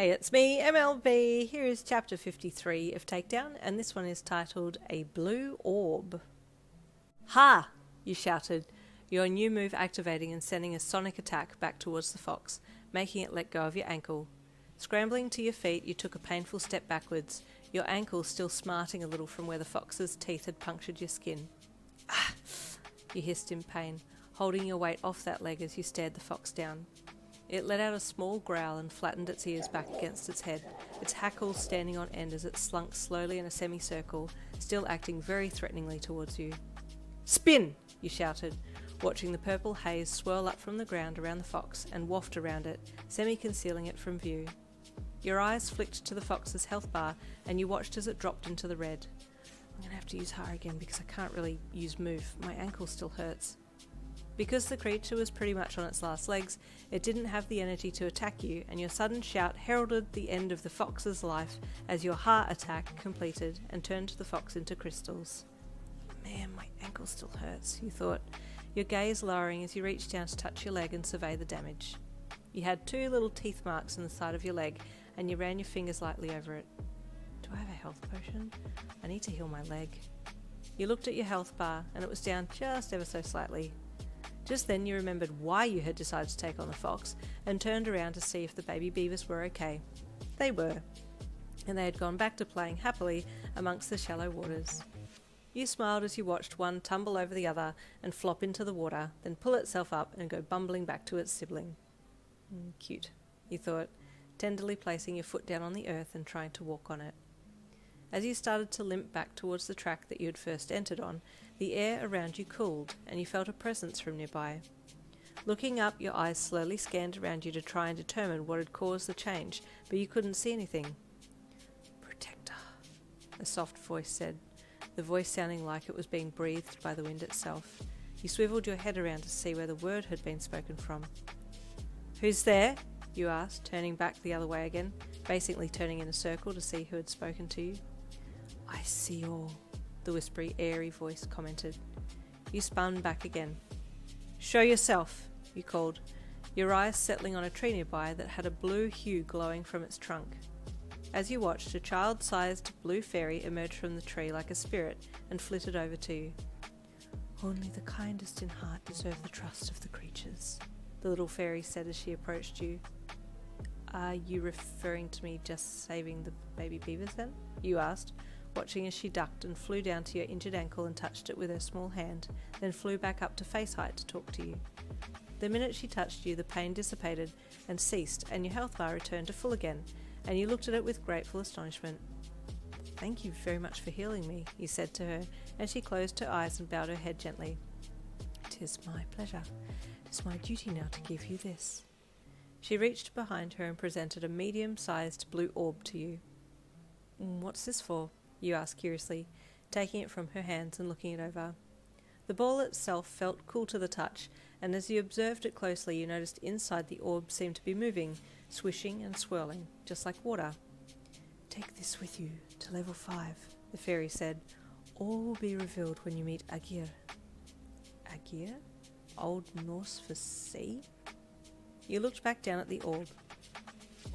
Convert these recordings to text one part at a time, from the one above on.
Hey, it's me, MLB. Here is chapter 53 of Takedown, and this one is titled A Blue Orb. Ha! You shouted, your new move activating and sending a sonic attack back towards the fox, making it let go of your ankle. Scrambling to your feet, you took a painful step backwards, your ankle still smarting a little from where the fox's teeth had punctured your skin. Ah! You hissed in pain, holding your weight off that leg as you stared the fox down. It let out a small growl and flattened its ears back against its head, its hackles standing on end as it slunk slowly in a semicircle, still acting very threateningly towards you. Spin! You shouted, watching the purple haze swirl up from the ground around the fox and waft around it, semi-concealing it from view. Your eyes flicked to the fox's health bar and you watched as it dropped into the red. I'm going to have to use Ha again because I can't really use move. My ankle still hurts. Because the creature was pretty much on its last legs, it didn't have the energy to attack you, and your sudden shout heralded the end of the fox's life as your Ha attack completed and turned the fox into crystals. Man, my ankle still hurts, you thought, your gaze lowering as you reached down to touch your leg and survey the damage. You had 2 little teeth marks in the side of your leg, and you ran your fingers lightly over it. Do I have a health potion? I need to heal my leg. You looked at your health bar, and it was down just ever so slightly. Just then you remembered why you had decided to take on the fox and turned around to see if the baby beavers were okay. They were, and they had gone back to playing happily amongst the shallow waters. You smiled as you watched one tumble over the other and flop into the water, then pull itself up and go bumbling back to its sibling. Cute, you thought, tenderly placing your foot down on the earth and trying to walk on it. As you started to limp back towards the track that you had first entered on, the air around you cooled, and you felt a presence from nearby. Looking up, your eyes slowly scanned around you to try and determine what had caused the change, but you couldn't see anything. Protector, a soft voice said, the voice sounding like it was being breathed by the wind itself. You swiveled your head around to see where the word had been spoken from. Who's there? You asked, turning back the other way again, basically turning in a circle to see who had spoken to you. I see all, the whispery, airy voice commented. You spun back again. Show yourself, you called, your eyes settling on a tree nearby that had a blue hue glowing from its trunk. As you watched, a child-sized blue fairy emerged from the tree like a spirit and flitted over to you. Only the kindest in heart deserve the trust of the creatures, the little fairy said as she approached you. Are you referring to me just saving the baby beavers then? You asked, watching as she ducked and flew down to your injured ankle and touched it with her small hand, then flew back up to face height to talk to you. The minute she touched you, the pain dissipated and ceased, and your health bar returned to full again, and you looked at it with grateful astonishment. Thank you very much for healing me, you said to her, as she closed her eyes and bowed her head gently. It is my pleasure. It is my duty now to give you this. She reached behind her and presented a medium-sized blue orb to you. What's this for? You asked curiously, taking it from her hands and looking it over. The ball itself felt cool to the touch, and as you observed it closely you noticed inside the orb seemed to be moving, swishing and swirling, just like water. Take this with you to level 5, the fairy said. All will be revealed when you meet Agir. Agir? Old Norse for sea? You looked back down at the orb.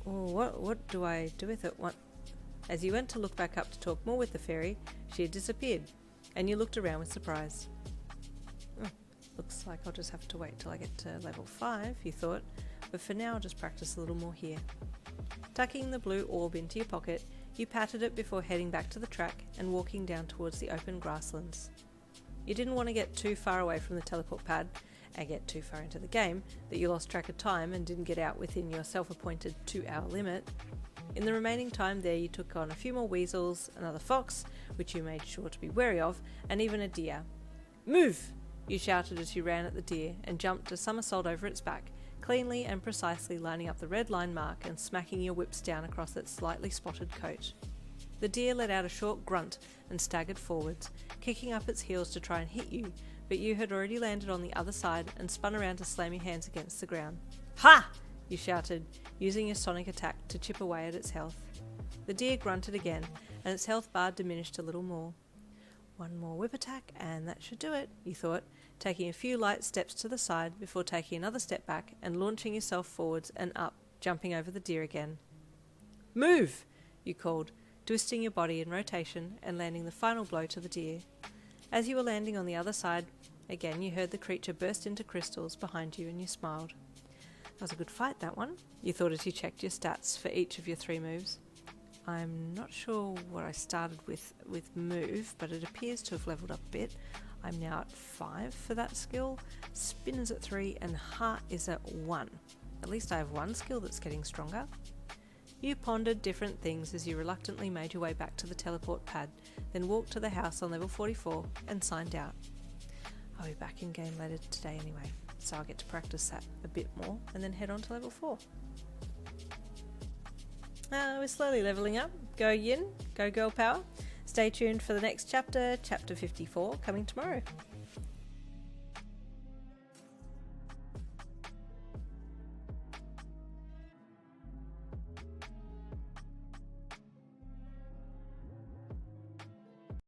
Oh, what do I do with it? What? As you went to look back up to talk more with the fairy, she had disappeared, and you looked around with surprise. Looks like I'll just have to wait till I get to level 5, you thought, but for now I'll just practice a little more here. Tucking the blue orb into your pocket, you patted it before heading back to the track and walking down towards the open grasslands. You didn't want to get too far away from the teleport pad, and get too far into the game, that you lost track of time and didn't get out within your self-appointed 2-hour limit. In the remaining time there you took on a few more weasels, another fox, which you made sure to be wary of, and even a deer. Move! You shouted as you ran at the deer and jumped a somersault over its back, cleanly and precisely lining up the red line mark and smacking your whips down across its slightly spotted coat. The deer let out a short grunt and staggered forwards, kicking up its heels to try and hit you, but you had already landed on the other side and spun around to slam your hands against the ground. Ha! You shouted, using your sonic attack to chip away at its health. The deer grunted again, and its health bar diminished a little more. One more whip attack, and that should do it, you thought, taking a few light steps to the side before taking another step back and launching yourself forwards and up, jumping over the deer again. Move! You called, twisting your body in rotation and landing the final blow to the deer. As you were landing on the other side, again you heard the creature burst into crystals behind you and you smiled. That was a good fight, that one, you thought as you checked your stats for each of your 3 moves. I'm not sure what I started with move, but it appears to have leveled up a bit. I'm now at 5 for that skill, spin is at 3 and heart is at 1. At least I have one skill that's getting stronger. You pondered different things as you reluctantly made your way back to the teleport pad, then walked to the house on level 44 and signed out. I'll be back in game later today anyway, so I'll get to practice that a bit more and then head on to level 4. We're slowly leveling up. Go Yin, go girl power. Stay tuned for the next chapter, chapter 54, coming tomorrow.